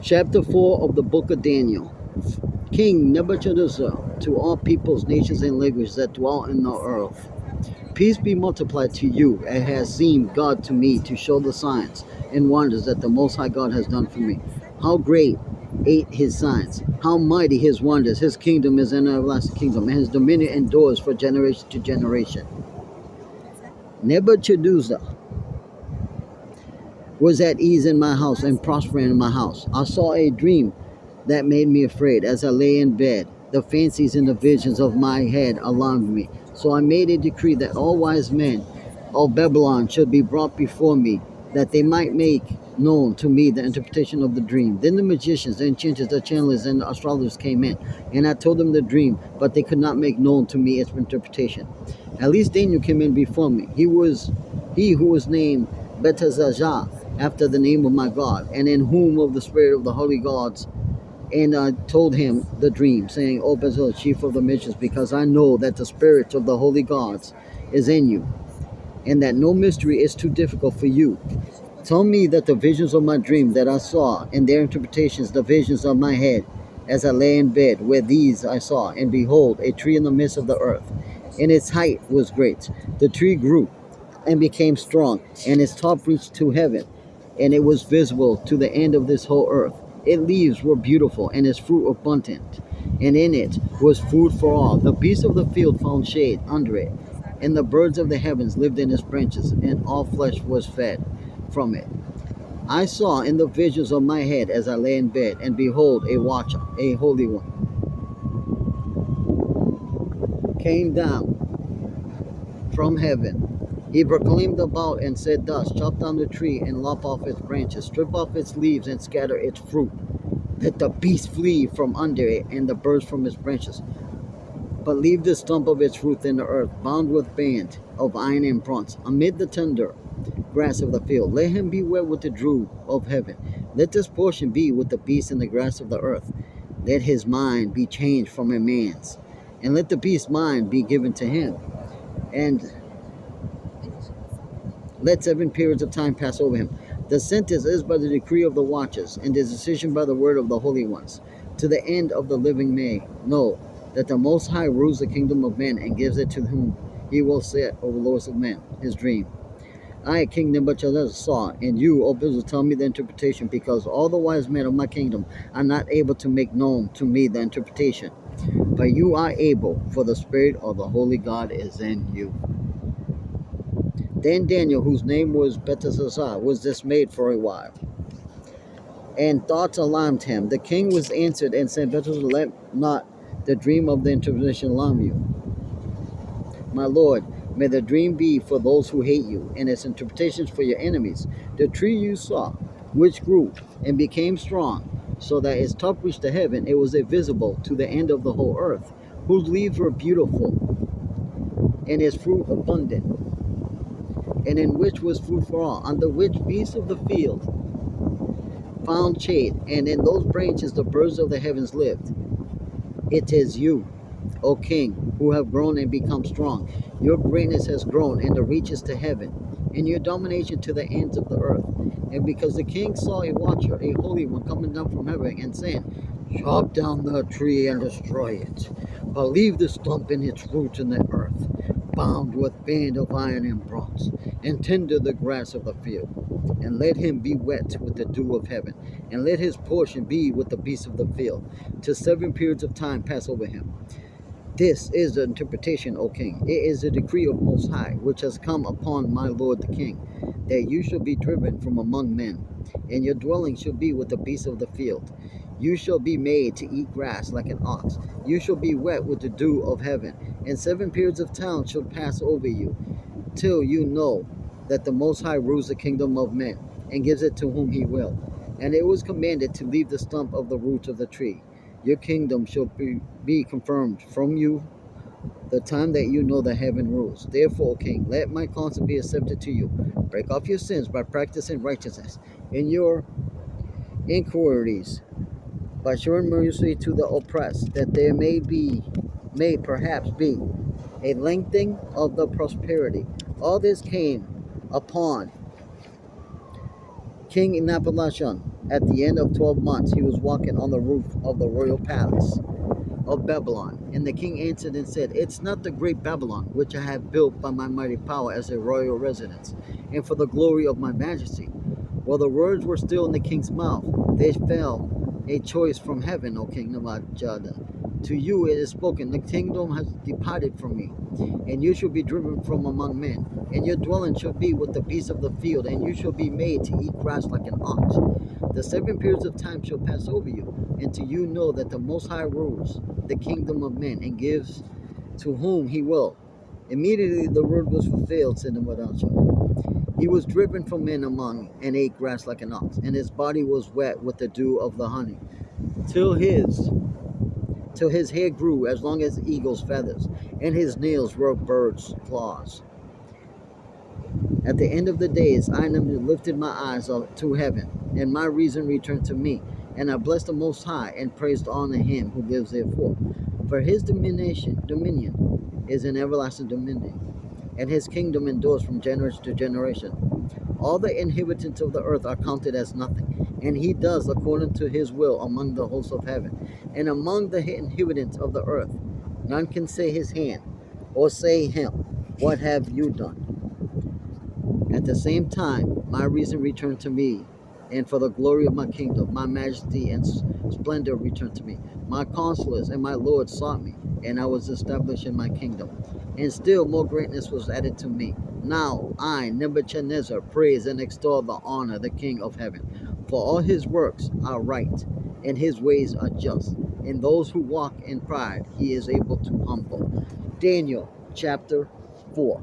Chapter 4 of the book of Daniel. King Nebuchadnezzar, to all peoples, nations, and languages that dwell in the earth. Peace be multiplied to you. It has seemed God to me to show the signs and wonders that the Most High God has done for me. How great his signs, how mighty his wonders. His kingdom is an everlasting kingdom, and his dominion endures for generation to generation. Nebuchadnezzar was at ease in my house and prospering in my house. I saw a dream that made me afraid as I lay in bed. The fancies and the visions of my head alarmed me. So I made a decree that all wise men of Babylon should be brought before me, that they might make known to me the interpretation of the dream. Then the magicians, the enchanters, the channelers, and the astrologers came in, and I told them the dream, but they could not make known to me its interpretation. At least Daniel came in before me. He who was named Belteshazzar, after the name of my God, and in whom of the spirit of the holy gods. And I told him the dream, saying, O Belteshazzar, chief of the magicians, because I know that the spirit of the holy gods is in you, and that no mystery is too difficult for you. Tell me that the visions of my dream that I saw, and their interpretations, the visions of my head, as I lay in bed, where these I saw, and behold, a tree in the midst of the earth, and its height was great. The tree grew and became strong, and its top reached to heaven, and it was visible to the end of this whole earth. Its leaves were beautiful, and its fruit abundant, and in it was food for all. The beasts of the field found shade under it, and the birds of the heavens lived in its branches, and all flesh was fed from it. I saw in the visions of my head as I lay in bed, and behold, a watcher, a holy one, came down from heaven. He proclaimed about and said thus, chop down the tree and lop off its branches, strip off its leaves and scatter its fruit. Let the beasts flee from under it and the birds from its branches. But leave the stump of its fruit in the earth, bound with band of iron and bronze, amid the tender grass of the field. Let him be wet with the dew of heaven. Let this portion be with the beasts in the grass of the earth. Let his mind be changed from a man's, and let the beast's mind be given to him. And let 7 periods of time pass over him. The sentence is by the decree of the watchers, and the decision by the word of the holy ones, to the end of the living may know that the Most High rules the kingdom of men and gives it to whom he will set over the lords of men. His dream. I, King Nebuchadnezzar, saw, and you, O Israel, tell me the interpretation, because all the wise men of my kingdom are not able to make known to me the interpretation. But you are able, for the spirit of the holy God is in you. Then Daniel, whose name was Belteshazzar, was dismayed for a while, and thoughts alarmed him. The king was answered and said, Belteshazzar, let not the dream of the interpretation alarm you. My lord, may the dream be for those who hate you, and its interpretations for your enemies. The tree you saw, which grew and became strong, so that its top reached to heaven, it was visible to the end of the whole earth, whose leaves were beautiful, and its fruit abundant, and in which was food for all, under which beasts of the field found shade, and in those branches the birds of the heavens lived. It is you, O king, who have grown and become strong. Your greatness has grown, and the reaches to heaven, and your domination to the ends of the earth. And because the king saw a watcher, a holy one, coming down from heaven, and saying, chop down the tree and destroy it, but leave the stump and its roots in the earth, bound with band of iron and bronze, and tender the grass of the field. And let him be wet with the dew of heaven, and let his portion be with the beasts of the field, till 7 periods of time pass over him. This is the interpretation, O king. It is the decree of Most High, which has come upon my lord the king, that you shall be driven from among men, and your dwelling shall be with the beasts of the field. You shall be made to eat grass like an ox. You shall be wet with the dew of heaven, and 7 periods of time shall pass over you, till you know that the Most High rules the kingdom of men, and gives it to whom he will. And it was commanded to leave the stump of the roots of the tree. Your kingdom shall be confirmed from you the time that you know the heaven rules. Therefore, king, let my counsel be accepted to you. Break off your sins by practicing righteousness in your inquiries, by showing mercy to the oppressed, that there may perhaps be a lengthening of the prosperity. All this came upon King Nebuchadnezzar At the end of 12 months, he was walking on the roof of the royal palace of Babylon. And the king answered and said, It's not the great Babylon, which I have built by my mighty power as a royal residence, and for the glory of my majesty. While the words were still in the king's mouth, there fell a choice from heaven, O king Nebuchadnezzar. To you it is spoken, the kingdom has departed from me, and you shall be driven from among men, and your dwelling shall be with the beasts of the field, and you shall be made to eat grass like an ox. The 7 periods of time shall pass over you, and to you know that the Most High rules the kingdom of men, and gives to whom he will. Immediately the word was fulfilled, said Nebuchadnezzar. He was driven from men among, and ate grass like an ox, and his body was wet with the dew of the honey, till his hair grew as long as eagle's feathers, and his nails were birds' claws. At the end of the days, I lifted my eyes up to heaven, and my reason returned to me. And I blessed the Most High, and praised honor him who lives therefore. For his dominion is an everlasting dominion, and his kingdom endures from generation to generation. All the inhabitants of the earth are counted as nothing, and he does according to his will among the hosts of heaven. And among the inhabitants of the earth, none can say his hand, or say him, What have you done? At the same time, my reason returned to me, and for the glory of my kingdom, my majesty and splendor returned to me. My counselors and my lords sought me, and I was established in my kingdom. And still more greatness was added to me. Now I, Nebuchadnezzar, praise and extol the honor the King of heaven. For all his works are right, and his ways are just. And those who walk in pride he is able to humble. Daniel chapter 4.